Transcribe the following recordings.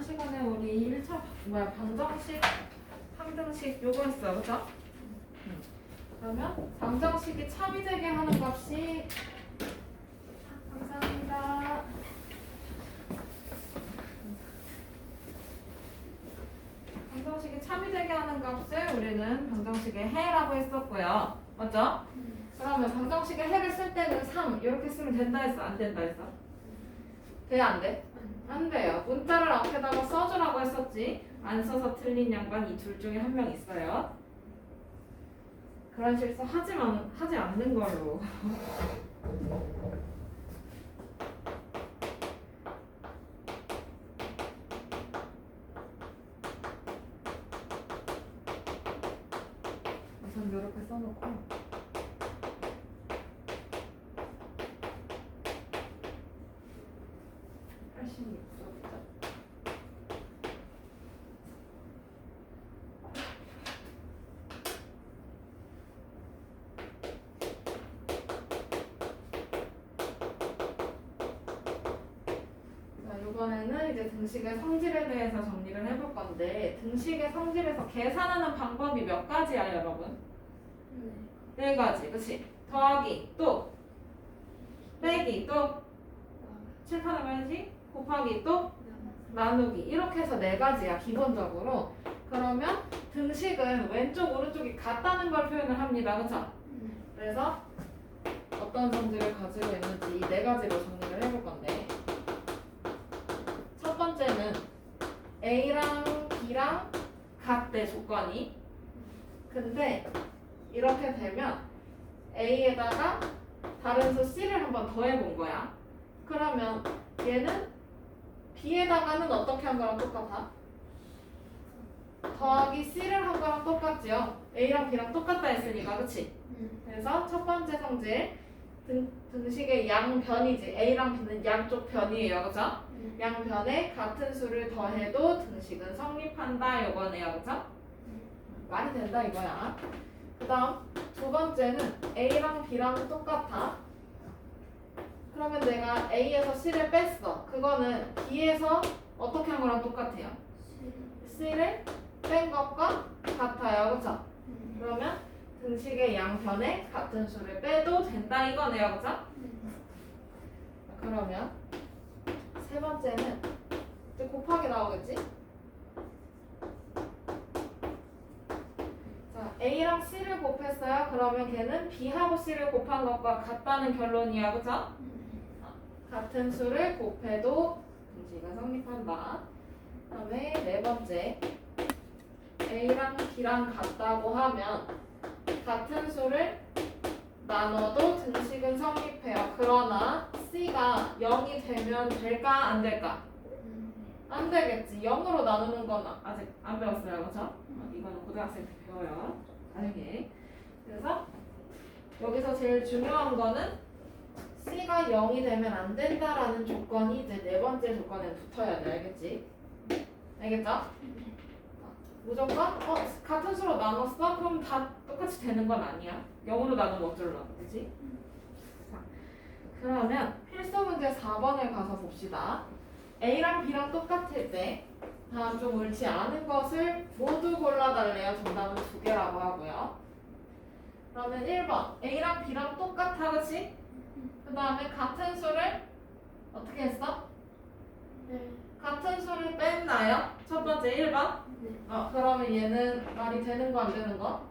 시간에 우리 1차 방정식, 항등식 요거 했어, 그죠? 그러면 방정식이 참이되게 하는 값이 감사합니다. 방정식이 참이되게 하는 값을 우리는 방정식의 해라고 했었고요. 맞죠? 그러면 방정식의 해를 쓸 때는 3 이렇게 쓰면 된다 했어? 안 된다 했어? 돼? 안 돼? 안 돼요. 문자를 앞에다가 써주라고 했었지. 안 써서 틀린 양반 이 둘 중에 한 명 있어요. 그런 실수 하지 않는 걸로. 우선 이렇게 써놓고. 이번에는 이제 등식의 성질에 대해서 정리를 해볼 건데, 등식의 성질에서 계산하는 방법이 몇 가지야, 여러분? 네 가지, 그치? 더하기, 또 빼기, 또 칠판해봐야지. 곱하기, 또 나누기. 이렇게 해서 네 가지야, 기본적으로. 그러면 등식은 왼쪽, 오른쪽이 같다는 걸 표현을 합니다, 그쵸? 그래서 어떤 성질을 가지고 있는지 이 네 가지로 정리를 해볼 건데, 첫 번째는 A랑 B랑 같대, 조건이. 근데 이렇게 되면 A에다가 다른 수 C를 한번 더해본 거야. 그러면 얘는 B에다가는 어떻게 한 거랑 똑같아? 더하기 C를 한 거랑 똑같지요. A랑 B랑 똑같다 했으니까, 그치? 그래서 첫 번째 성질, 등식의 양변이지. A랑 B는 양쪽 변이에요, 그죠? 양변에 같은 수를 더해도 등식은 성립한다, 요거네요, 그죠? 말이 된다, 이거야. 그 다음 두 번째는 A랑 B랑 똑같아. 그러면 내가 A에서 C를 뺐어. 그거는 B에서 어떻게 한 거랑 똑같아요? C를 뺀 것과 같아요, 그죠? 그러면 등식의 양변에 같은 수를 빼도 된다, 이거네요, 그죠? 그러면 세 번째는 이제 곱하기 나오겠지? 자, A랑 C를 곱했어요. 그러면 걔는 B하고 C를 곱한 것과 같다는 결론이야, 그죠? 같은 수를 곱해도 등식은 성립한다. 그 다음에 네 번째, A랑 B랑 같다고 하면 같은 수를 나눠도 등식은 성립해요. 그러나 C가 0이 되면 될까 안 될까? 안 되겠지. 0으로 나누는 건 아직 안 배웠어요, 그렇죠? 이거는 고등학생 때 배워요, 나중에. 그래서 여기서 제일 중요한 거는 C가 0이 되면 안 된다라는 조건이 이제 네 번째 조건에 붙어야 돼, 알겠지? 알겠죠? 무조건 같은 수로 나눴어? 그럼 다 똑같이 되는 건 아니야. 0으로 나누면 어쩌려고, 그치? 자, 그러면 필수 문제 4번을 가서 봅시다. A랑 B랑 똑같을 때 다음 좀 옳지 않은 것을 모두 골라달래요. 정답은 2개라고 하고요. 그러면 1번 A랑 B랑 똑같아, 그치? 그 다음에 같은 수를 어떻게 했어? 같은 수를 뺐나요? 첫 번째 1번? 그러면 얘는 말이 되는 거 안 되는 거?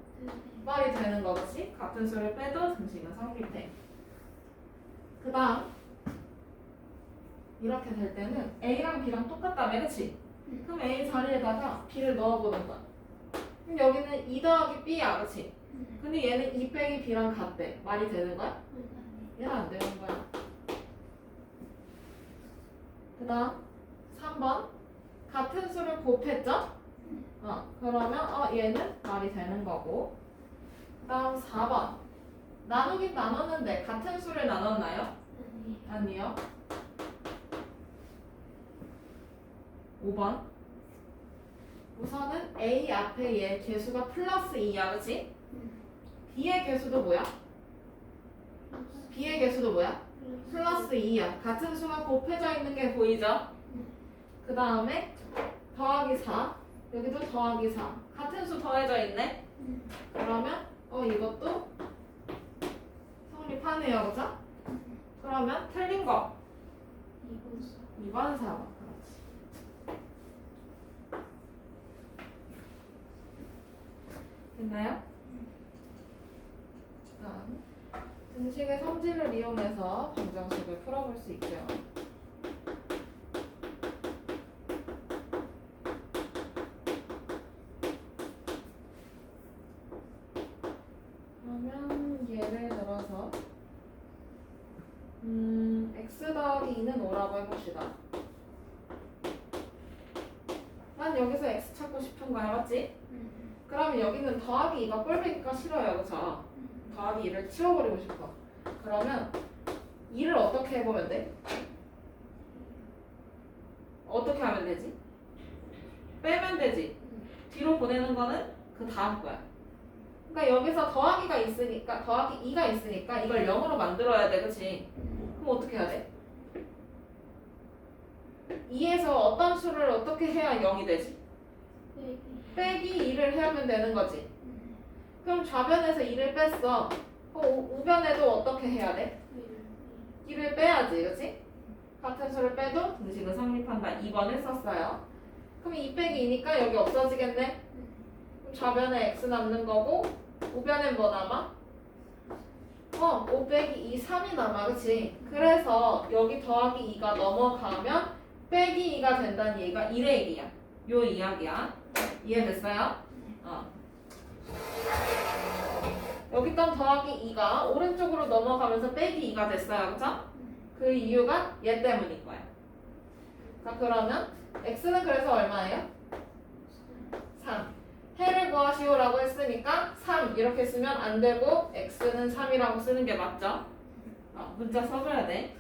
말이 되는 거지. 같은 수를 빼도 등식은 성립해. 그 다음 이렇게 될 때는 A랑 B랑 똑같다며, 그치? 그럼 A 자리에다가 B를 넣어보는 거야. 그럼 여기는 2 더하기 B야, 그치? 근데 얘는 2 빼기 B랑 같대. 말이 되는 거야? 얘는 안 되는 거야. 그 다음 3번 같은 수를 곱했죠? 그러면 얘는 말이 되는 거고. 그 다음 4번 나누긴 나눴는데 같은 수를 나눴나요? 아니요. 5번 우선은 A 앞에 얘 개수가 플러스 2야, 그치? B의 개수도 뭐야? B의 개수도 뭐야? 플러스 2야. 같은 수가 곱해져 있는 게 보이죠? 그 다음에 더하기 4. 여기도 더하기 4. 같은 수 더해져 있네. 그러면 이것도 성립하네요. 그죠? 그러면 틀린 거 2번 4번. 그렇지. 됐나요? 다음 등식의 성질을 이용해서 방정식을 풀어볼 수 있죠. 그러면 예를 들어서 x 더하기 2는 5라고 해봅시다. 난 여기서 x 찾고 싶은 거야, 맞지? 그러면 여기는 더하기 2가 꼴배기가 싫어요, 그쵸? 더하기 2를 치워버리고 싶어. 그러면 2를 어떻게 해보면 돼? 어떻게 하면 되지? 빼면 되지. 뒤로 보내는 거는 그 다음 거야. 그러니까 여기서 더하기가 있으니까, 더하기 2가 있으니까 이걸 0으로 만들어야 돼, 그치? 그럼 어떻게 해야 돼? 2에서 어떤 수를 어떻게 해야 0이 되지? 빼기 2를 하면 되는 거지. 그럼 좌변에서 2를 뺐어. 우변에도 어떻게 해야 돼? 2를 빼야지, 그치? 같은 수를 빼도 등식은 성립한다. 2번을 썼어요. 그럼 2 빼기 2니까 여기 없어지겠네? 그럼 좌변에 x 남는 거고 우변엔 뭐 남아? 5 빼기 2, 3이 남아, 그치? 그래서 여기 더하기 2가 넘어가면 빼기 2가 된다는 얘기가 1의 얘기야. 요 이야기야. 이해됐어요? 여기 있던 더하기 2가 오른쪽으로 넘어가면서 빼기 2가 됐어요. 그쵸? 그 이유가 얘 때문인 거야. 자, 그러면 x는 그래서 얼마예요? 3. 해를 구하시오라고 했으니까 3 이렇게 쓰면 안 되고 x는 3이라고 쓰는 게 맞죠? 문자 써줘야 돼.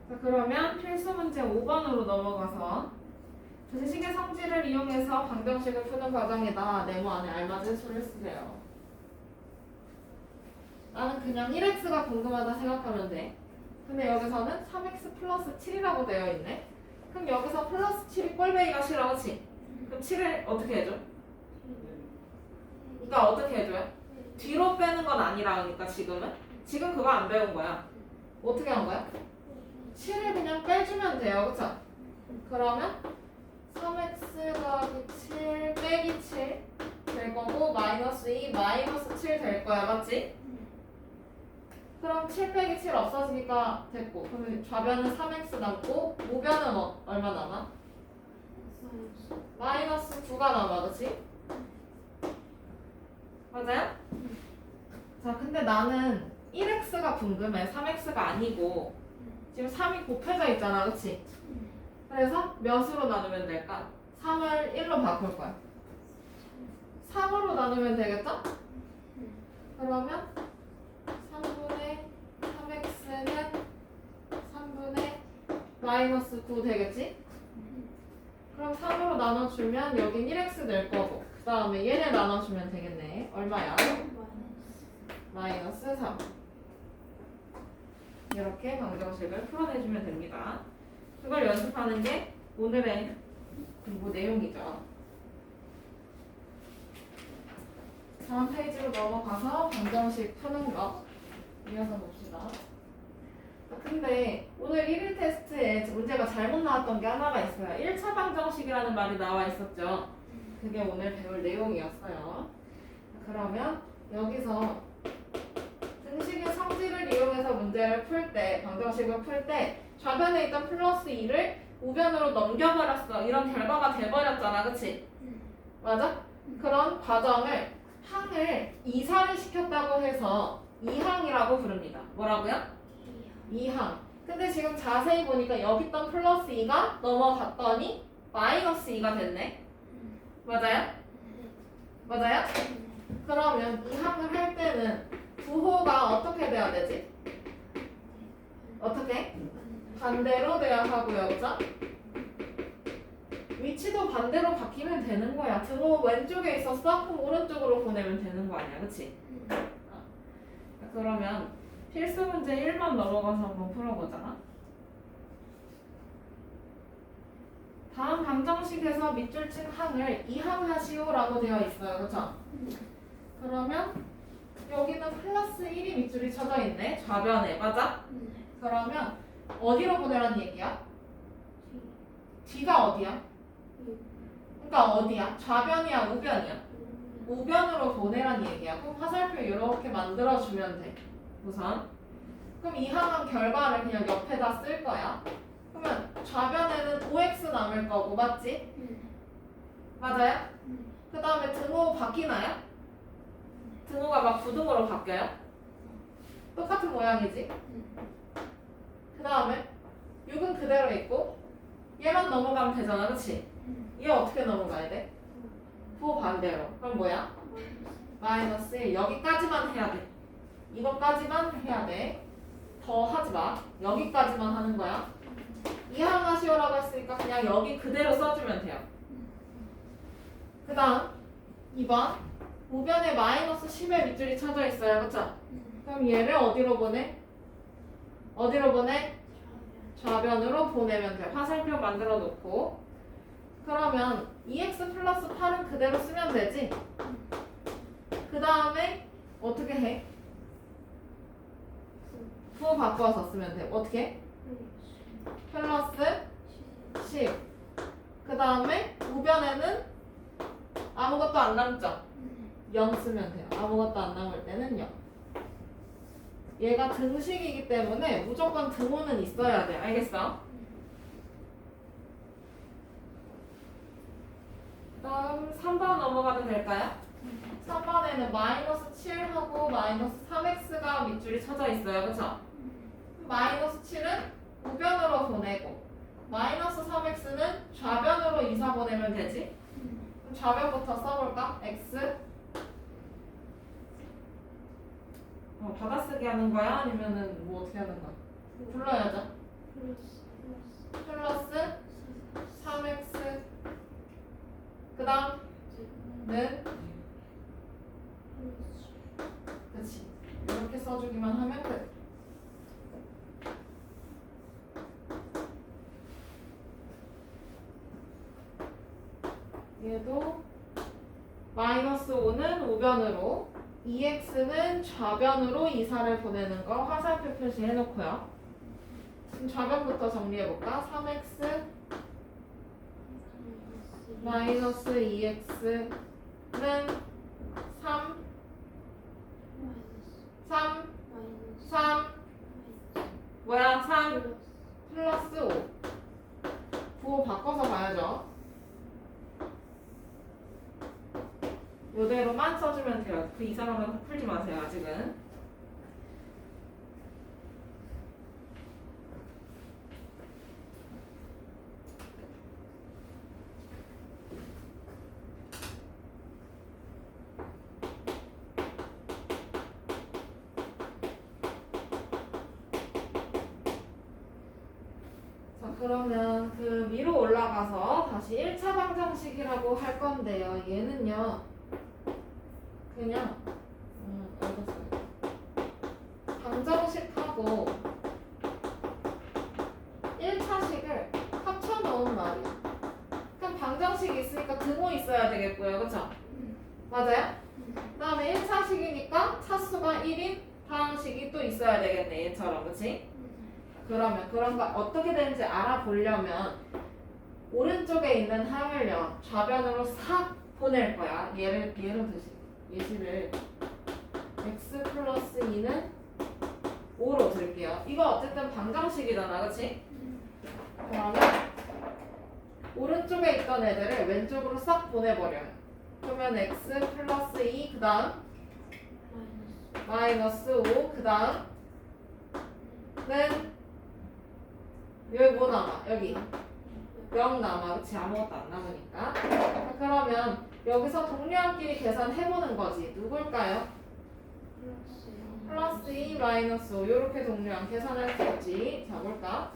자, 그러면 필수 문제 5번으로 넘어가서 등식의 성질을 이용해서 방정식을 푸는 과정이다. 네모 안에 알맞은 수를 쓰세요. 나는 그냥 1x가 궁금하다 생각하면 돼. 근데 여기서는 3x 플러스 7이라고 되어 있네. 그럼 여기서 플러스 7이 꼴배기가 싫어, 그치? 그럼 7을 어떻게 해줘? 그러니까 어떻게 해줘요? 뒤로 빼는 건 아니라 그러니까 지금은? 지금 그거 안 배운 거야. 어떻게 한 거야? 7을 그냥 빼주면 돼요, 그쵸? 그러면 3x 더하기 7 빼기 7 될 거고 마이너스 2 마이너스 7 될 거야, 맞지? 그럼 7 빼기 7 없어지니까 됐고 그러면 좌변은 3x 남고 우변은 얼마 남아? 마이너스 9가 남아, 그치? 맞아요? 자, 근데 나는 1x가 궁금해. 3x가 아니고 지금 3이 곱해져 있잖아, 그치? 그래서 몇으로 나누면 될까? 3을 1로 바꿀 거야. 3으로 나누면 되겠죠? 그러면 3분의 3x는 3분의 마이너스 9 되겠지? 그럼 3으로 나눠주면 여긴 1x 될 거고 그 다음에 얘를 나눠주면 되겠네. 얼마야? 마이너스 3. 이렇게 방정식을 풀어내주면 됩니다. 그걸 연습하는 게 오늘의 공부 내용이죠. 다음 페이지로 넘어가서 방정식 푸는 거 이어서 봅시다. 근데 오늘 1일 테스트에 문제가 잘못 나왔던 게 하나가 있어요. 1차 방정식이라는 말이 나와 있었죠. 그게 오늘 배울 내용이었어요. 그러면 여기서 등식의 성질을 이용해서 문제를 풀 때, 방정식을 풀 때 좌변에 있던 플러스 2를 우변으로 넘겨버렸어. 이런 결과가 돼버렸잖아, 그치? 맞아? 그런 과정을 항을 이사를 시켰다고 해서 이항이라고 부릅니다. 뭐라고요? 이항. 근데 지금 자세히 보니까 여기 있던 플러스 2가 넘어갔더니 마이너스 2가 됐네. 맞아요? 맞아요? 그러면 이항을 할 때는 부호가 어떻게 돼야 되지? 어떻게? 반대로 돼야 하고요, 그죠? 위치도 반대로 바뀌면 되는 거야. 등호 왼쪽에 있었어? 그럼 오른쪽으로 보내면 되는 거 아니야, 그치? 그러면 필수 문제 1번 넘어가서 한번 풀어보자. 다음 방정식에서 밑줄친 항을 이항하시오라고 되어 있어요. 그렇죠? 그러면 여기는 플러스 1이 밑줄이 쳐져 있네. 좌변에. 맞아? 그러면 어디로 보내라는 얘기야? D가 어디야? 그러니까 어디야? 좌변이야? 우변이야? 우변으로 보내란 얘기야. 그럼 화살표 이렇게 만들어주면 돼. 우선. 그럼 이 항은 결과를 그냥 옆에다 쓸 거야. 그러면 좌변에는 OX 남을 거고, 맞지? 맞아요? 그 다음에 등호 바뀌나요? 등호가 막 부등호로 바뀌어요? 똑같은 모양이지? 그 다음에 6은 그대로 있고 얘만 넘어가면 되잖아, 그치? 얘 어떻게 넘어가야 돼? 부호 반대로. 그럼 뭐야? 마이너스 1. 여기까지만 해야 돼. 이것까지만 해야 돼. 더 하지 마. 여기까지만 하는 거야. 이항하시오라고 했으니까 그냥 여기 그대로 써주면 돼요. 그 다음 2번 우변에 마이너스 10의 밑줄이 쳐져 있어요. 그쵸? 그럼 얘를 어디로 보내? 어디로 보내? 좌변으로 보내면 돼. 화살표 만들어 놓고. 그러면 2x 플러스 8은 그대로 쓰면 되지? 그 다음에 어떻게 해? 부호 바꿔서 쓰면 돼. 어떻게? 플러스 10. 그 다음에 우변에는 아무것도 안 남죠? 0 쓰면 돼요. 아무것도 안 남을 때는 0. 얘가 등식이기 때문에 무조건 등호는 있어야 돼. 알겠어? 다음 3번 넘어가도 될까요? 3번에는 마이너스 7하고 마이너스 3x가 밑줄이 쳐져 있어요. 그쵸? 마이너스 7은 우변으로 보내고 마이너스 3x는 좌변으로 이사 보내면 되지? 그럼 좌변부터 써볼까? x 받아쓰기 하는 거야? 아니면은 뭐 어떻게 하는 거야? 불러야죠. 플러스 3x 그 다음은 그치 이렇게 써주기만 하면 돼. 얘도 마이너스 5는 우변으로 2x는 좌변으로 이사를 보내는 거 화살표 표시해 놓고요. 그럼 좌변부터 정리해볼까? 3x 마이너스 2x는 3 뭐야? 3 플러스 5 부호 바꿔서 봐야죠. 이대로만 써주면 돼요. 그 이상하면 풀지 마세요. 아직은. 자, 그러면 그 위로 올라가서 다시 1차 방정식이라고 할 건데요. 얘는요. 그냥 방정식하고 1차식을 합쳐놓은 말이야. 그럼 방정식이 있으니까 등호 있어야 되겠고요. 그쵸? 맞아요? 그 다음에 1차식이니까 차수가 1인 방식이 또 있어야 되겠네. 얘처럼. 그치? 그러면 그런 거 어떻게 되는지 알아보려면 오른쪽에 있는 항을요. 좌변으로 싹 보낼 거야. 예를 드시 예시를 x 플러스 2는 5로 들게요. 이거 어쨌든 방정식이잖아. 그치? 그러면 오른쪽에 있던 애들을 왼쪽으로 싹 보내버려요. 그러면 x 플러스 2 그 다음 마이너스 5 그 다음은 여기 뭐 남아? 여기 0 남아. 그치? 아무것도 안 남으니까. 그러면 여기서 동료끼리 계산해보는 거지. 누굴까요? 플러스 2 마이너스 5 이렇게 동료랑 계산할 수 있지. 자 볼까?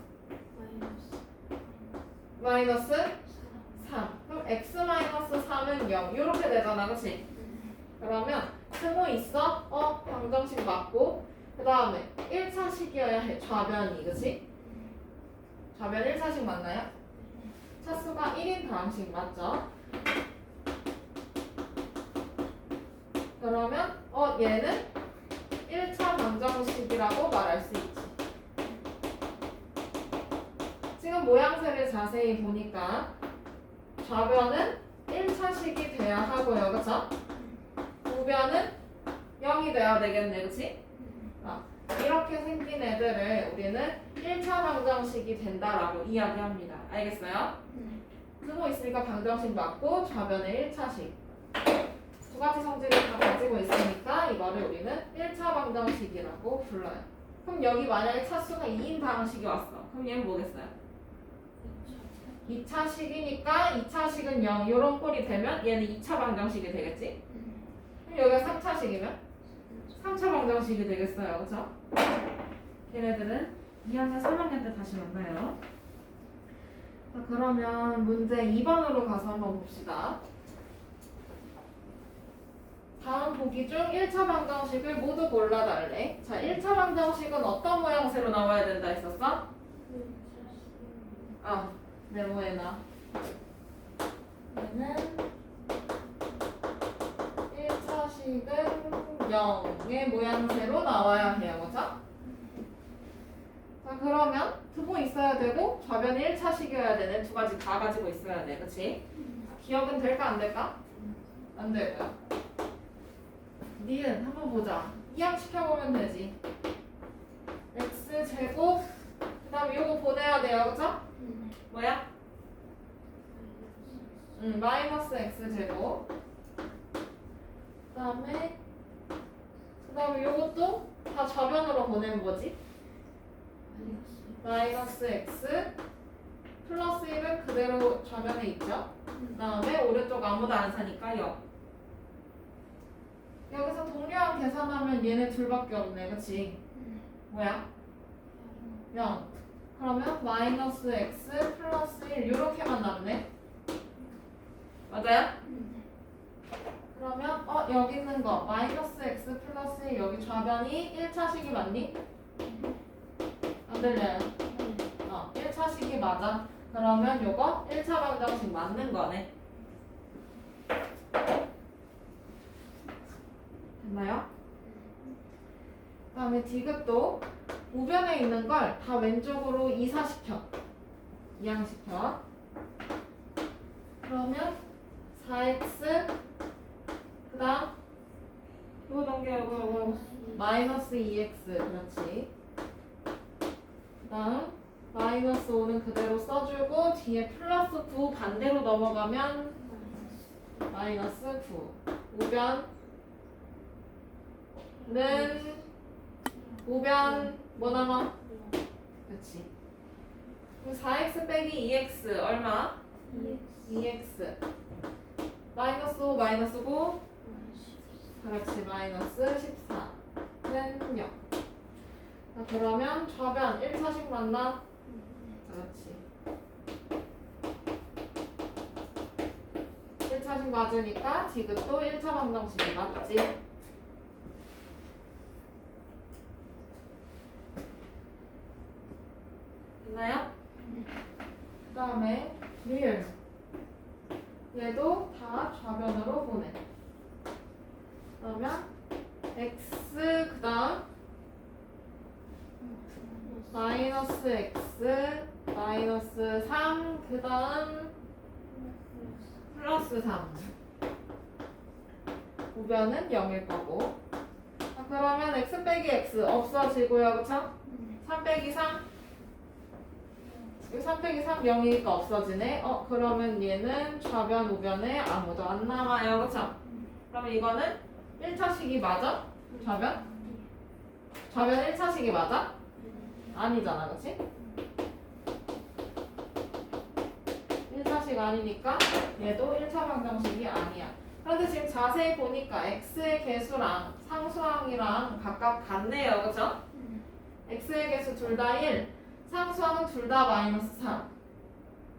마이너스 3. 그럼 x 마이너스 3은 0 이렇게 되잖아. 그치? 그러면 승호 있어? 방정식 맞고 그 다음에 1차식이어야 해. 좌변이. 그치? 좌변 1차식 맞나요? 차수가 1인 방식 맞죠? 그러면 얘는 1차 방정식이라고 말할 수 있지. 지금 모양새를 자세히 보니까 좌변은 1차식이 돼야 하고요. 그쵸? 우변은 0이 돼야 되겠네. 그치? 이렇게 생긴 애들을 우리는 1차 방정식이 된다라고 이야기합니다. 알겠어요? 쓰고 있으니까 방정식 맞고 좌변은 1차식. 두 가지 성질을 다 가지고 있으니까 이거를 우리는 1차 방정식이라고 불러요. 그럼 여기 만약에 차수가 2인 방식이 왔어. 그럼 얘는 뭐겠어요? 2차식이니까 2차식은 0 이런 꼴이 되면 얘는 2차 방정식이 되겠지? 그럼 여기가 3차식이면 3차 방정식이 되겠어요. 그쵸? 걔네들은 2학년 3학년 때 다시 만나요. 자, 그러면 문제 2번으로 가서 한번 봅시다. 다음 보기 중 1차 방정식을 모두 골라달래. 자, 1차 방정식은 어떤 모양새로 나와야 된다 했었어? 네모에 나. 얘는 1차식은 0의 모양새로 나와야 해요. 그죠? 자, 그러면 두고 있어야 되고 좌변이 1차식이어야 되는 두 가지 다 가지고 있어야 돼. 그치? 기억은 될까 안 될까? 안 되고요. 니은 한번 보자. 이항시켜보면 되지. x제곱 그 다음에 요거 보내야 돼요. 그쵸? 뭐야? 마이너스 x제곱 그 다음에 요것도 다 좌변으로 보내는 거지. 마이너스 x 플러스 1은 그대로 좌변에 있죠. 그 다음에 오른쪽 아무도 안 사니까 0. 여기서 동료랑 계산하면 얘네 둘밖에 없네. 그치? 뭐야? 0. 그러면 마이너스 x 플러스 1 이렇게만 남네. 맞아요? 그러면 여기 있는 거 마이너스 x 플러스 1 여기 좌변이 1차식이 맞니? 안 들려요? 1차식이 맞아. 그러면 요거 1차 방정식 맞는 거네. 됐나요? 그 다음에 디귿도 우변에 있는 걸 다 왼쪽으로 이사시켜. 이항시켜. 그러면 4x 그 다음 이거 넘겨 이거 마이너스 2x 그렇지. 그 다음 마이너스 5는 그대로 써주고 뒤에 플러스 9 반대로 넘어가면 마이너스 9 우변은 뭐 남아? 그렇지. 그럼 4x 빼기 2x 얼마? 2x 마이너스 5 마이너스 9 그렇지 마이너스 14는 0. 그러면 좌변 1차식 맞나? 그렇지. 1차식 맞으니까 디귿도 1차 방정식이 맞지. 됐나요? 그 다음에 리을 얘도 다 좌변으로 보내. 그러면 x 그 다음 마이너스 x 마이너스 3 그 다음 플러스 3 우변은 0일 거고. 그러면 x 빼기 x 없어지고요. 그쵸? 3 빼기 3 3 빼기 3 0이니까 없어지네. 그러면 얘는 좌변 우변에 아무도 안 남아요. 그쵸? 그러면 이거는 1차식이 맞아? 좌변? 좌변 1차식이 맞아? 아니잖아. 그치? 1차식 아니니까 얘도 1차 방정식이 아니야. 그런데 지금 자세히 보니까 x의 개수랑 상수항이랑 각각 같네요. 그쵸? x의 개수 둘 다 1 상수항은 둘 다 마이너스 3.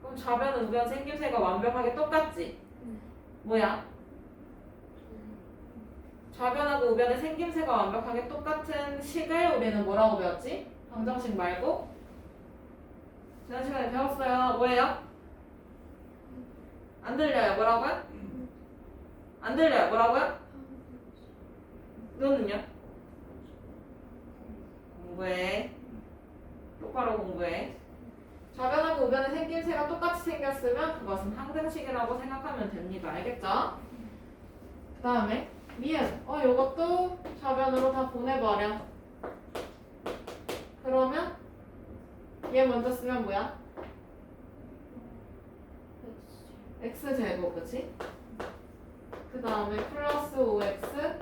그럼 좌변 우변 생김새가 완벽하게 똑같지? 뭐야? 좌변하고 우변의 생김새가 완벽하게 똑같은 식을 우리는 뭐라고 배웠지? 방정식 말고 지난 시간에 배웠어요. 뭐예요? 안 들려요? 뭐라고요? 안 들려요? 뭐라고요? 너는요? 공부해. 똑바로 공부해. 좌변하고 우변의 생김새가 똑같이 생겼으면 그것은 항등식이라고 생각하면 됩니다. 알겠죠? 그 다음에 미음. 요것도 좌변으로 다 보내버려. 그러면 얘 먼저 쓰면 뭐야? x제곱, 그치? 그 다음에 플러스 5x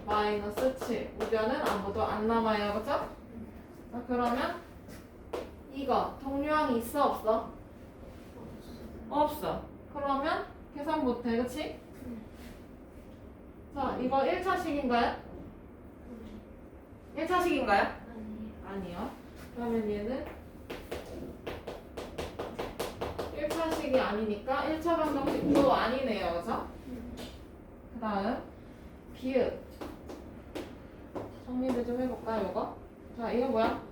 마이너스 7. 우변은 아무도 안 남아요, 그쵸? 자, 그러면 이거 동류항이 있어, 없어? 없어. 그러면 계산 못해, 그치? 자, 이거 1차식인가요? 1차식인가요? 아니요. 그러면 얘는 1차식이 아니니까 1차 방정식도 아니네요, 그죠? 그 다음 비읍. 정리를 좀 해볼까요, 이거? 자, 이거 뭐야?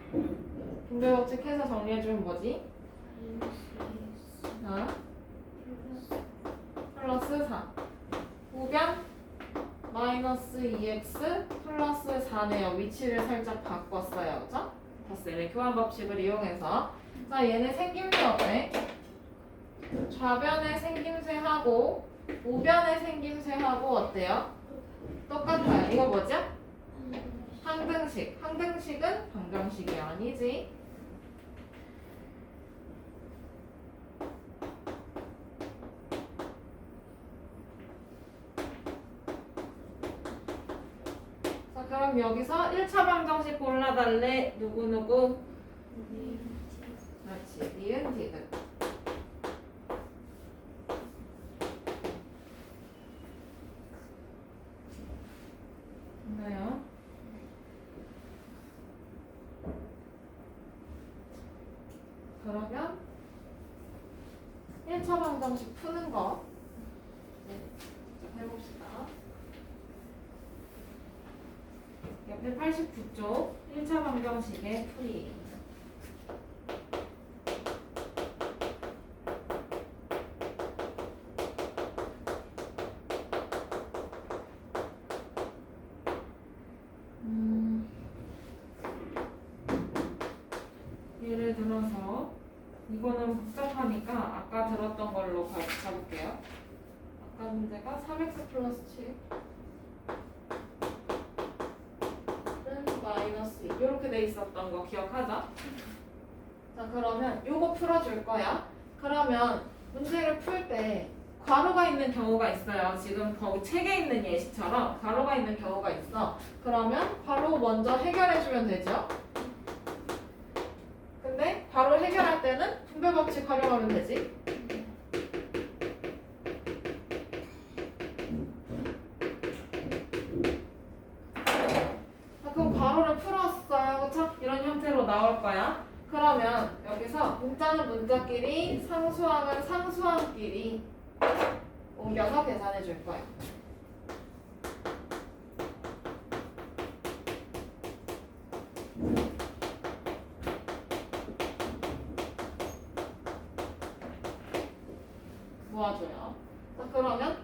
분배법칙 해서 정리해주면 뭐지? 자, 플러스 4. 우변 마이너스 2x 플러스 4네요. 위치를 살짝 바꿨어요, 그죠? +1의 교환법칙을 이용해서. 자, 얘네 생김새 어때? 좌변의 생김새하고 우변의 생김새하고 어때요? 똑같아요. 이거 뭐죠? 항등식. 항등식은 방정식이 아니지. 자, 그럼 여기서 1차 방정식 골라달래. 누구누구? 그렇지. 니은, 디귿. 됐나요? 그러면 1차 방정식 푸는 거 해봅시다. 옆에 89쪽 1차 방정식의 풀이. 예를 들어서 이거는 복잡하니까 아까 들었던 걸로 가볼게요. 아까 문제가 3x 플러스 7은 마이너스 2 이렇게 돼 있었던 거 기억하죠? 자, 그러면 요거 풀어줄 거야. 그러면 문제를 풀 때 괄호가 있는 경우가 있어요. 지금 거기 책에 있는 예시처럼 괄호가 있는 경우가 있어. 그러면 괄호 먼저 해결해주면 되죠? 근데 바로 해결할 때는 분배법칙 활용하면 되지. 자, 그럼 괄호를 풀었어요. 그쵸? 이런 형태로 나올 거야. 그러면 여기서 문자는 문자끼리, 상수항은 상수항끼리 옮겨서 계산해 줄 거야. 모아줘요. 자, 그러면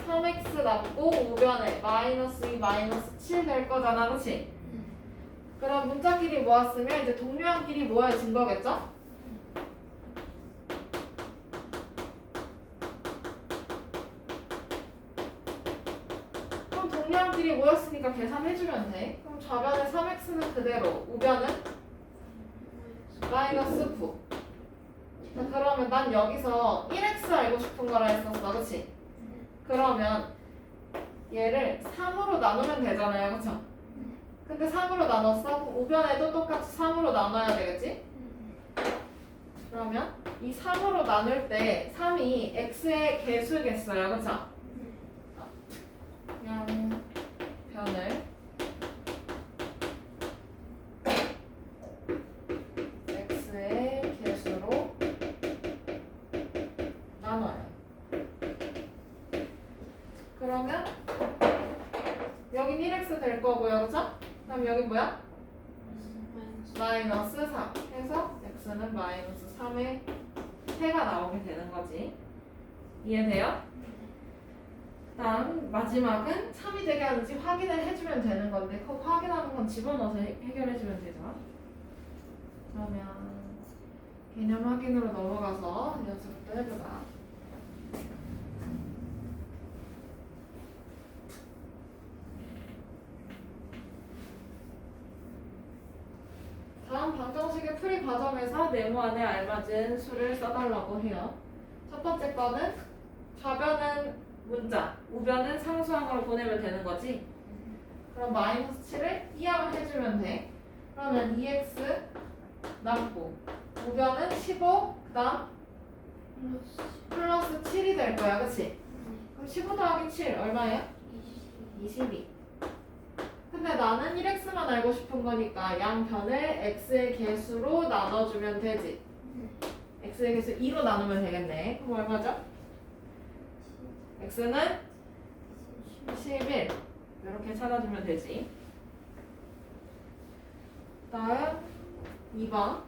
3x 남고 우변에 마이너스 2 마이너스 7 될 거잖아, 그치? 그럼 문자끼리 모았으면 이제 동류항끼리 모여진 거겠죠? 그럼 동류항끼리 모였으니까 계산해주면 돼. 그럼 좌변에 3x는 그대로, 우변은 마이너스 9. 자, 그러면 난 여기서 1x 알고 싶은 거라 했었어, 그치? 그러면 얘를 3으로 나누면 되잖아요, 그쵸? 근데 3으로 나눴어? 그럼 우변에도 똑같이 3으로 나눠야 되겠지? 그러면 이 3으로 나눌 때 3이 x의 개수겠어요, 그쵸? 그냥 변을 x의 개수로 나눠요. 그러면 여긴 1x 될 거고요, 그쵸? 그럼 여기 뭐야? 마이너스 3 해서 x는 마이너스 3의 3가 나오게 되는 거지. 이해돼요? 다음 마지막은 3이 되게 하는지 확인을 해주면 되는 건데 그 확인하는 건 집어넣어서 해결해주면 되죠. 그러면 개념 확인으로 넘어가서 연습부터 해보자. 다음 방정식의 풀이 과정에서 네모 안에 알맞은 수를 써달라고 해요. 첫 번째 거는 좌변은 문자, 우변은 상수항으로 보내면 되는 거지. 그럼 마이너스 7을 이항을 해주면 돼. 그러면 2x 남고 우변은 15, 그 다음 플러스 7이 될 거야, 그치? 그럼 15 더하기 7 얼마야? 22. 근데 나는 1x만 알고 싶은 거니까 양변을 x의 개수로 나눠주면 되지. x의 개수 2로 나누면 되겠네. 그럼 얼마죠? x는 11. 이렇게 찾아주면 되지. 다음 2번.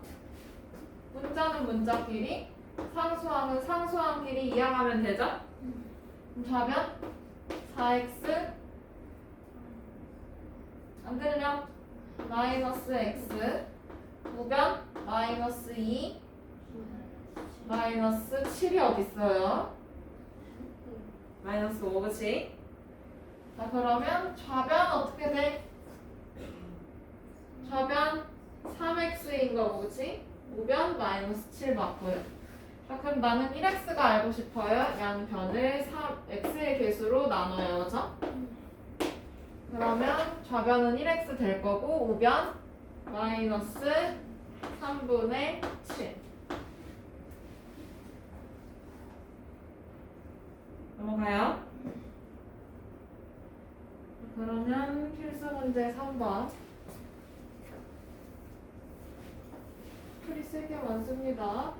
문자는 문자끼리, 상수항은 상수항끼리 이항하면 되죠? 그럼 좌변 4x 안 들려? 마이너스 x 우변 마이너스 2 마이너스 7이 어딨어요? 마이너스 5, 그치? 자, 그러면 좌변 어떻게 돼? 좌변 3x인 거고, 그치? 우변 마이너스 7 맞고요. 자, 그럼 나는 1x가 알고 싶어요. 양변을 x의 개수로 나눠요, 그죠? 그러면 좌변은 1x 될 거고 우변 마이너스 3분의 7. 넘어가요. 그러면 필수 문제 3번. 풀이 세게 많습니다.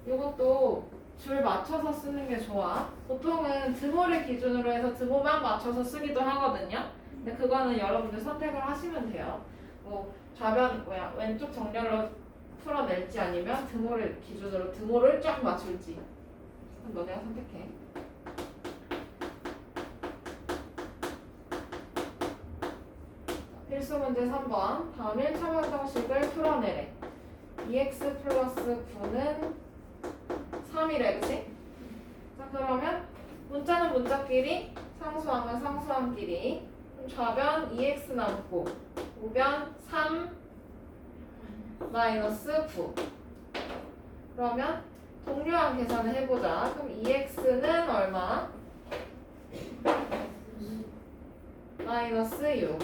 이것도 줄 맞춰서 쓰는 게 좋아. 보통은 드모를 기준으로 해서 드모만 맞춰서 쓰기도 하거든요. 근데 그거는 여러분들 선택을 하시면 돼요. 뭐 좌변 왼쪽 정렬로 풀어낼지 아니면 드모를 기준으로 드모를 쫙 맞출지. 그럼 너네가 선택해. 필수 문제 3번. 다음 1차 방정식을 풀어내래. 2x 플러스 9는 3이래, 그치? 자, 그러면 문자는 문자끼리, 상수항은 상수항끼리. 좌변 2x 남고 우변 3 마이너스 9. 그러면 동류항 계산을 해보자. 그럼 2x는 얼마? 마이너스 6.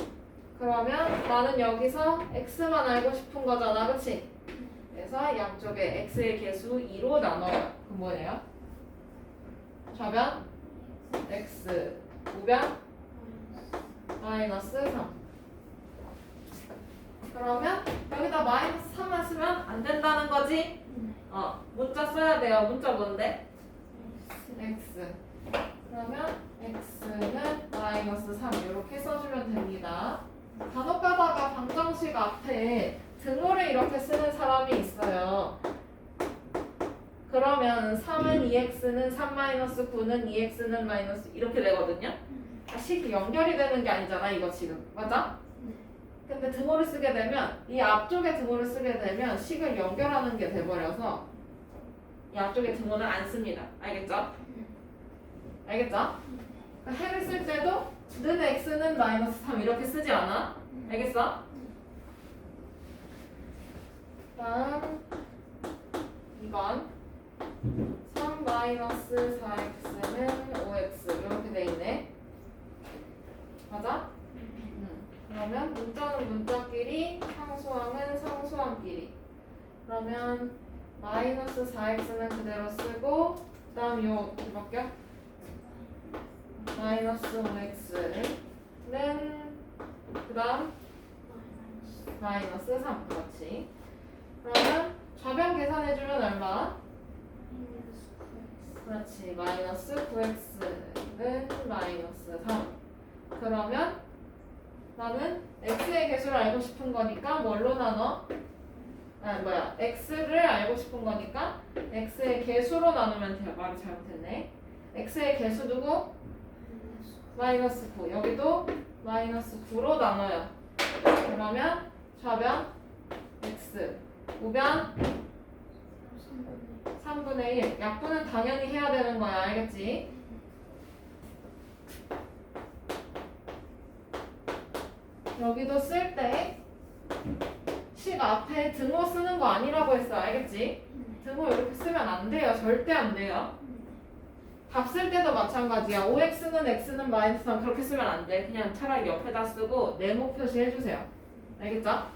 그러면 나는 여기서 x만 알고 싶은 거잖아, 그치? 그래서 양쪽에 x의 개수 2로 나눠요. 그럼 뭐예요? 좌변 x 우변 마이너스 3. 그러면 여기다 마이너스 3만 쓰면 안 된다는 거지? 문자 써야 돼요. 문자 뭔데? x. 그러면 x는 마이너스 3 이렇게 써주면 됩니다. 간혹 가다가 방정식 앞에 등호를 이렇게 쓰는 사람이 있어요. 그러면 3은 2x는 3 마이너스 9는 2x는 마이너스 이렇게 되거든요. 식이 연결이 되는 게 아니잖아, 이거 지금. 맞아? 근데 등호를 쓰게 되면 이 앞쪽에 등호를 쓰게 되면 식을 연결하는 게 돼버려서 이 앞쪽에 등호는 안 씁니다. 알겠죠? 알겠죠? 그러니까 해를 쓸 때도 는 x는 마이너스 3 이렇게 쓰지 않아? 알겠어? 다음 2번 3 마이너스 4x는 5x 이렇게 돼 있네. 맞아? 그러면 문자는 문자끼리, 상수항은 상수항끼리. 그러면 마이너스 4x는 그대로 쓰고 그 다음 요 어떻게 바뀌어? 마이너스 5x는 그 다음 마이너스 3. 그렇지. 그러면 좌변 계산해주면 얼마? 그렇지. 마이너스 9x는 마이너스 3. 그러면 나는 x의 개수를 알고 싶은 거니까 뭘로 나눠? x를 알고 싶은 거니까 x의 개수로 나누면 돼요. 말이 잘못했네. x의 개수 누구? 마이너스 9. 여기도 마이너스 9로 나눠요. 그러면 좌변 x, 우변 3분의 1. 약분은 당연히 해야 되는 거야. 알겠지? 여기도 쓸 때 식 앞에 등호 쓰는 거 아니라고 했어. 알겠지? 등호 이렇게 쓰면 안 돼요. 절대 안 돼요. 답 쓸 때도 마찬가지야. 5x는 x는 마이너스 3 그렇게 쓰면 안 돼. 그냥 차라리 옆에다 쓰고 네모 표시 해주세요. 알겠죠?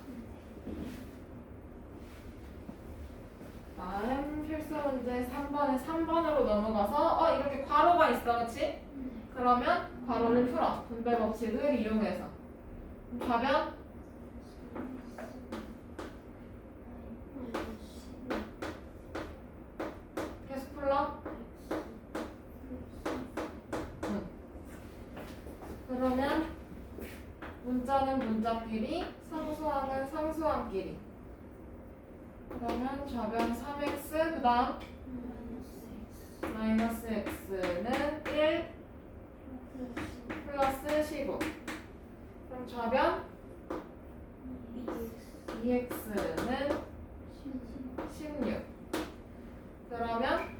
다음 필수 문제 3번으로 넘어가서 이렇게 괄호가 있어. 그치? 그러면 괄호를 풀어. 분배 법칙을 이용해서. 좌변 계속 풀러. 그러면 문자는 문자끼리, 상수항은 상수항끼리. 그러면 좌변 3x, 그 다음 마이너스 x는 1 플러스 15. 그럼 좌변 2x는 16. 그러면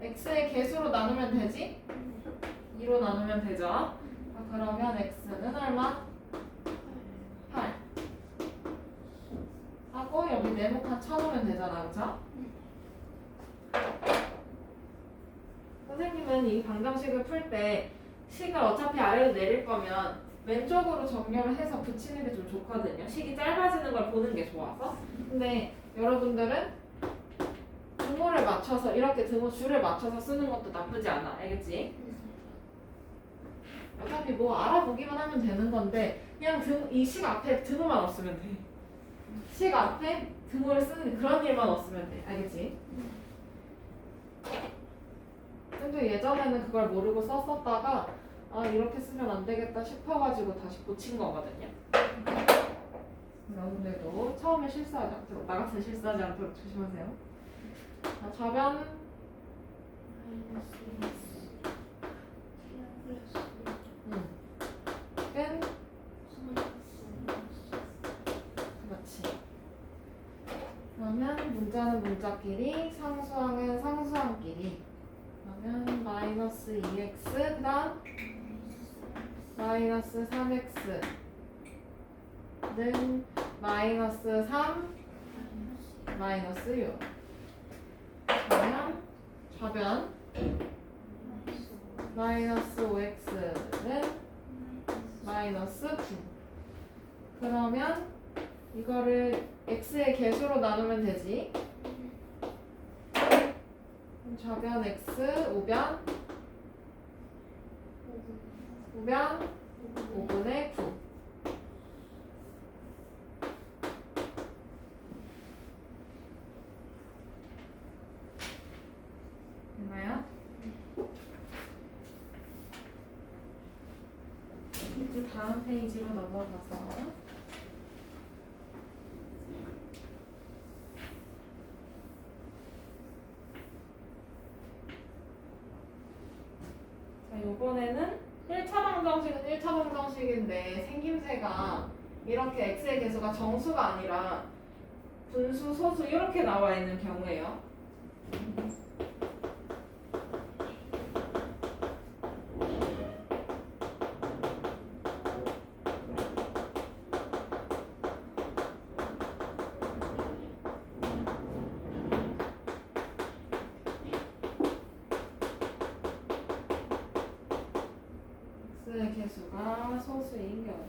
x의 개수로 나누면 되지? 2로 나누면 되죠? 그러면 x는 얼마? 8 하고 여기 네모칸 쳐놓으면 되잖아. 그쵸? 선생님은 이 방정식을 풀 때 식을 어차피 아래로 내릴 거면 왼쪽으로 정렬을 해서 붙이는 게 좀 좋거든요. 식이 짧아지는 걸 보는 게 좋아서. 근데 여러분들은 등호를 맞춰서 이렇게 등호 줄을 맞춰서 쓰는 것도 나쁘지 않아. 알겠지? 어차피 뭐 알아보기만 하면 되는 건데 그냥 이 식 앞에 등호만 없으면 돼. 식 앞에 등호를 쓰는 그런 일만 없으면 돼. 알겠지? 근데 예전에는 그걸 모르고 썼었다가 이렇게 쓰면 안 되겠다 싶어가지고 다시 고친 거거든요. 여러분들도 처음에 실수하지 않도록, 나 같은 실수하지 않도록 조심하세요. 좌변 그렇지. 그러면 문자는 문자끼리, 상수항은 상수항끼리. 그러면 마이너스 2x, 그 다음 마이너스 3x는 마이너스 3, 마이너스 6. 그러면 좌변 마이너스 5x는 마이너스 9. 그러면 이거를 x의 개수로 나누면 되지. 좌변 x, 우변 5분의 9. 됐나요? 이제 다음 페이지로 넘어가서 이번에는 1차 방정식은 1차 방정식인데 생김새가 이렇게 x의 개수가 정수가 아니라 분수, 소수 이렇게 나와 있는 경우에요. x의 개수가 소수인 경우.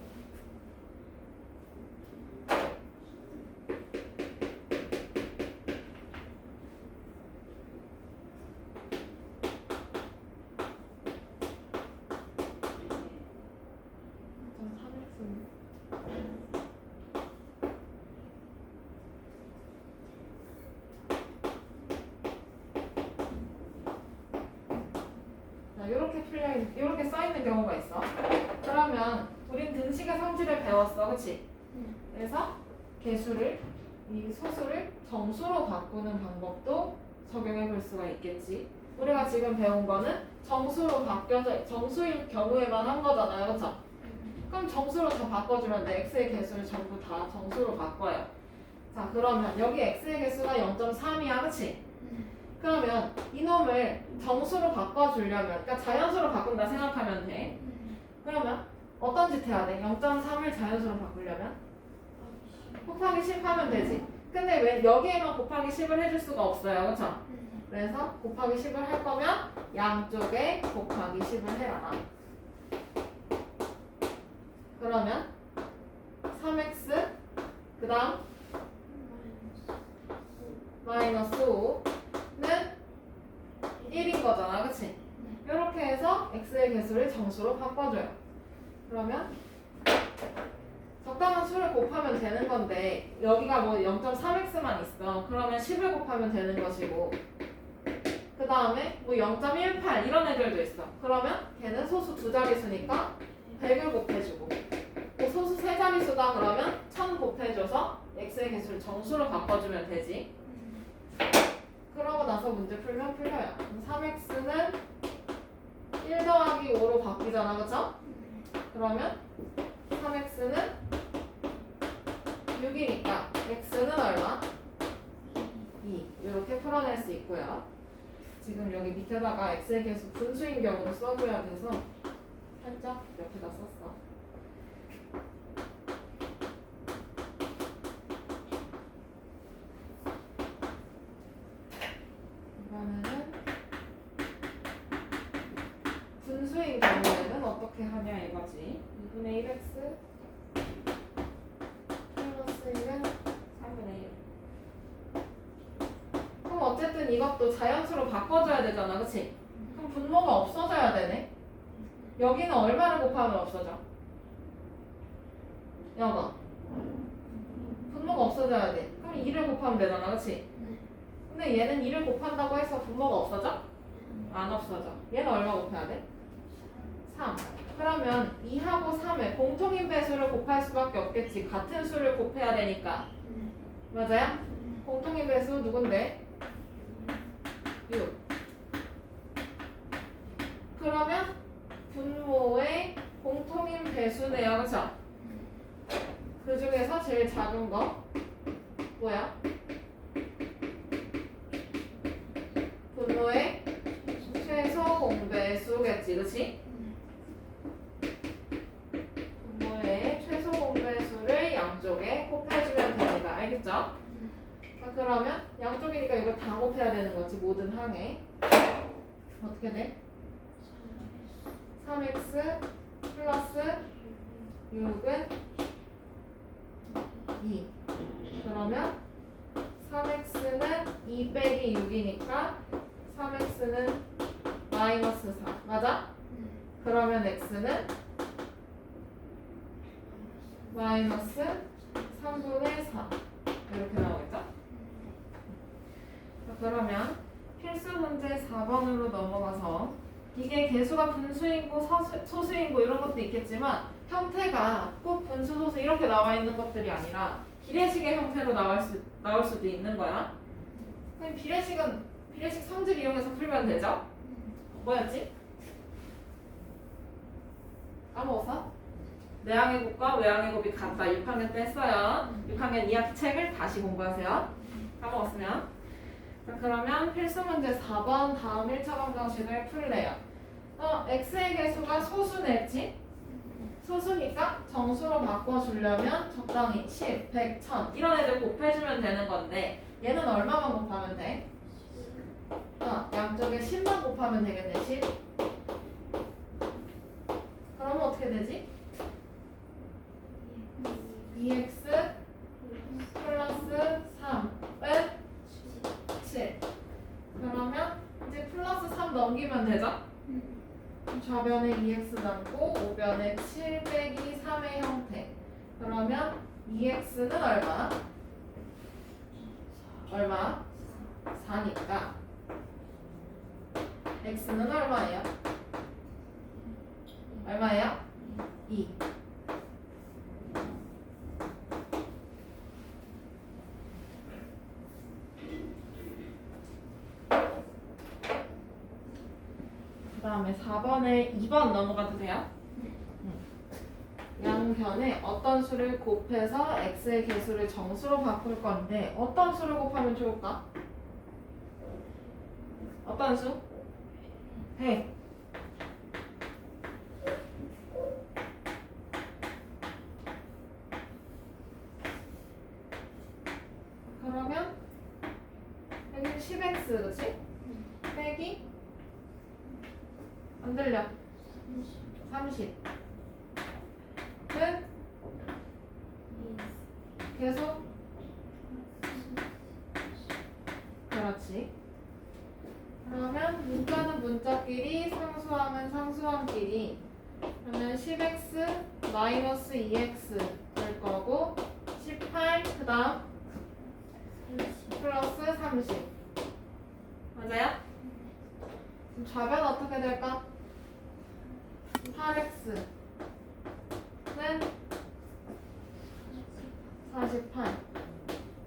이렇게 써있는 경우가 있어. 그러면 우린 등식의 성질을 배웠어. 그치? 그래서 개수를, 이 소수를 정수로 바꾸는 방법도 적용해 볼 수가 있겠지. 우리가 지금 배운 거는 정수로 바뀌어서 정수일 경우에만 한 거잖아요. 그렇죠? 그럼 정수로 다 바꿔주면 돼. x의 개수를 전부 다 정수로 바꿔요. 자, 그러면 여기 x의 개수가 0.3이야. 그치? 그러면 이놈을 정수로 바꿔주려면, 그러니까 자연수로 바꾼다 생각하면 돼. 그러면 어떤 짓 해야 돼? 0.3을 자연수로 바꾸려면? 곱하기 10 하면 되지. 근데 왜 여기에만 곱하기 10을 해줄 수가 없어요. 그쵸? 그래서 곱하기 10을 할 거면 양쪽에 곱하기 10을 해라. 그러면 3x 그 다음 마이너스 5는 1인 거잖아. 그치? 이렇게 해서 x의 개수를 정수로 바꿔줘요. 그러면 적당한 수를 곱하면 되는 건데 여기가 뭐 0.3x만 있어. 그러면 10을 곱하면 되는 것이고 그 다음에 뭐 0.18 이런 애들도 있어. 그러면 걔는 소수 두 자릿수니까 100을 곱해주고 또 소수 세 자릿수다 그러면 1000 곱해줘서 x의 개수를 정수로 바꿔주면 되지. 그러고 나서 문제 풀면 풀려요. 3x는 1 더하기 5로 바뀌잖아. 그쵸? 그러면 3x는 6이니까 x는 얼마? 2. 이렇게 풀어낼 수 있고요. 지금 여기 밑에다가 x의 개수 분수인 경우로 써줘야 돼서 살짝 옆에다 썼어. 이번에는 분수인 경우에는 어떻게 하냐 이거지. 2분의 1x 플러스 1은 3분의 1. 그럼 어쨌든 이것도 자연수로 바꿔줘야 되잖아. 그치? 그럼 분모가 없어져야 되네. 여기는 얼마를 곱하면 없어져? 여가 분모가 없어져야 돼. 그럼 2를 곱하면 되잖아. 그치? 근데 얘는 2를 곱한다고 해서 분모가 없어져? 안 없어져. 얘는 얼마 곱해야 돼? 3. 그러면 2하고 3의 공통인 배수를 곱할 수밖에 없겠지. 같은 수를 곱해야 되니까. 맞아요? 공통인 배수 누군데? 6. 그러면 분모의 공통인 배수네요. 그쵸? 그 중에서 제일 작은 거 뭐야? 분모의 최소 공배수겠지. 그치? 분모의 최소 공배수를 양쪽에 곱해주면 됩니다. 알겠죠? 자, 그러면 양쪽이니까 이걸 다 곱해야 되는 거지. 모든 항에. 어떻게 돼? 3x 플러스 6은 2. 그러면 3x는 2 빼기 6이니까 3x는 마이너스 4. 맞아? 그러면 x는 마이너스 3분의 4. 이렇게 나오겠죠? 자, 그러면 필수 문제 4번으로 넘어가서 이게 개수가 분수인고 소수인고 이런 것도 있겠지만 형태가 꼭 분수, 소수 이렇게 나와 있는 것들이 아니라 비례식의 형태로 나올 수도 있는 거야. 그럼 비례식 성질 이용해서 풀면 되죠? 뭐였지? 까먹었어? 내항의 곱과 외항의 곱이 같다. 6학년 때 했어요. 6학년 2학기 책을 다시 공부하세요. 까먹었으면. 자, 그러면 필수 문제 4번 다음 1차 방정식을 풀래요. x의 개수가 소수냈지? 소수니까 정수로 바꿔주려면 적당히 10, 100, 1000 이런 애들 곱해주면 되는 건데 얘는 얼마만 곱하면 돼? 양쪽에 10만 곱하면 되겠네. 10. 그러면 어떻게 되지? 2x 플러스 3은 7. 그러면 이제 플러스 3 넘기면 되죠? 좌변에 2x 남고 우변에 7 빼기 3의 형태. 그러면 2x는 얼마? 얼마? 4니까 x는 얼마예요? 얼마예요? 2. 다음에 4번에 2번 넘어가도 돼요? 양변에 어떤 수를 곱해서 x의 개수를 정수로 바꿀 건데 어떤 수를 곱하면 좋을까? 어떤 수? 100. 그러면 여기 10x 그치? 빼기 안 들려 30은 계속 그렇지. 그러면 문자는 문자끼리 상수함은 상수함끼리 그러면 10x 마이너스 2x 될 거고 18 그 다음 플러스 30 맞아요? 그럼 좌변 어떻게 될까? 8x는 48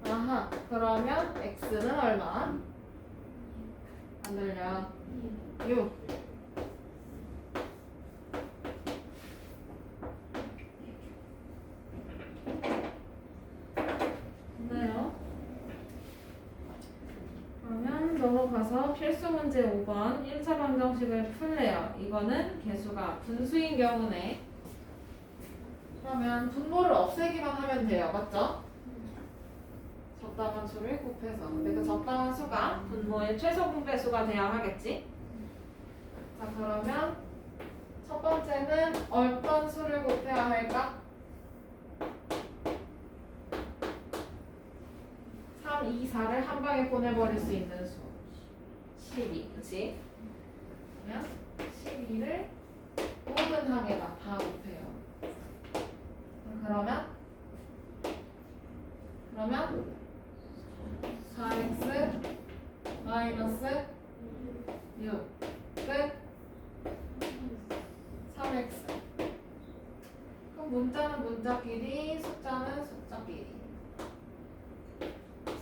아하 그러면 x는 얼마? 안 들려 6 됐나요? 그러면 넘어가서 필수 문제 5번 1차 방정식을 풀래요. 이거는 개수가 분수인 경우네. 그러면 분모를 없애기만 하면 돼요. 맞죠? 적당한 수를 곱해서. 근데 그 적당한 수가 분모의 최소 분배수가 돼야 하겠지? 자, 그러면 첫 번째는 어떤 수를 곱해야 할까? 3, 2, 4를 한 방에 보내버릴 수 있는 수. 12, 그치? 그러면 12를 모든 항에다 다 곱해요. 그러면 4x 마이너스 6 끝 3x 그럼 문자는 문자끼리 숫자는 숫자끼리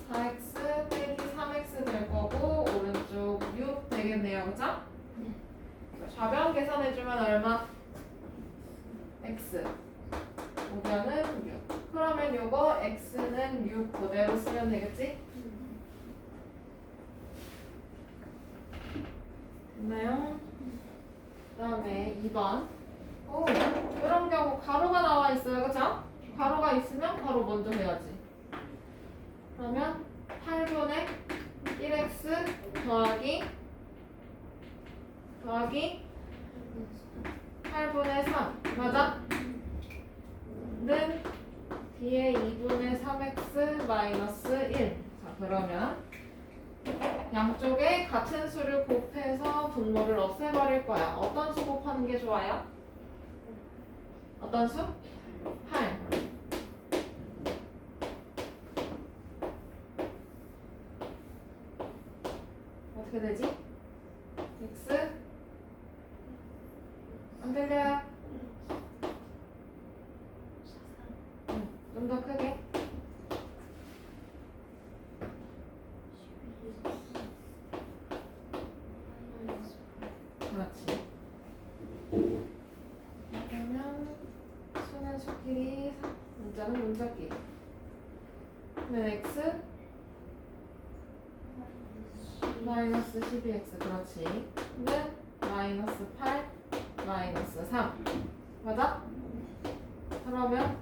4x 빼기 3x 될 거고 오른쪽 6 되겠네요. 그죠? 좌변 계산해주면 얼마? x 우변은 6 그러면 요거 x는 6 그대로 쓰면 되겠지? 됐나요? 그 다음에 2번 이런 경우 가로가 나와 있어요. 그죠? 가로가 있으면 가로 먼저 해야지. 그러면 8분의 1x 더하기 8분의 3 맞아? 는 뒤에 2분의 3x 마이너스 1 자 그러면 양쪽에 같은 수를 곱해서 분모를 없애버릴 거야. 어떤 수 곱하는 게 좋아요? 어떤 수? 8 어떻게 되지? x 안 들려요? 좀 더 크게 그렇지. 그러면 수는 수끼리 문자는 문자끼리 그러면 x 마이너스 12x 그렇지. 는 마이너스 8 마이너스 3 맞아? 그러면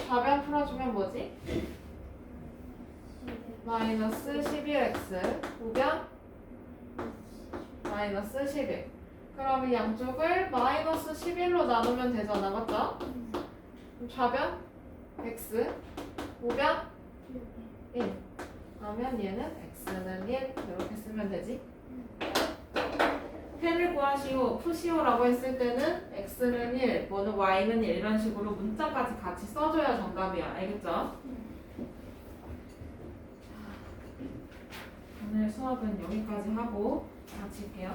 좌변 풀어주면 뭐지? 마이너스 11x 우변 마이너스 11 그럼 이 양쪽을 마이너스 11로 나누면 되잖아. 맞죠? 그럼 좌변 x 우변 1 그러면 얘는 x는 1 이렇게 쓰면 되지. 펜을 구하시오, 푸시오라고 했을 때는 x는 1, 뭐는 y는 1 이런 식으로 문자까지 같이 써줘야 정답이야. 알겠죠? 오늘 수업은 여기까지 하고 마칠게요.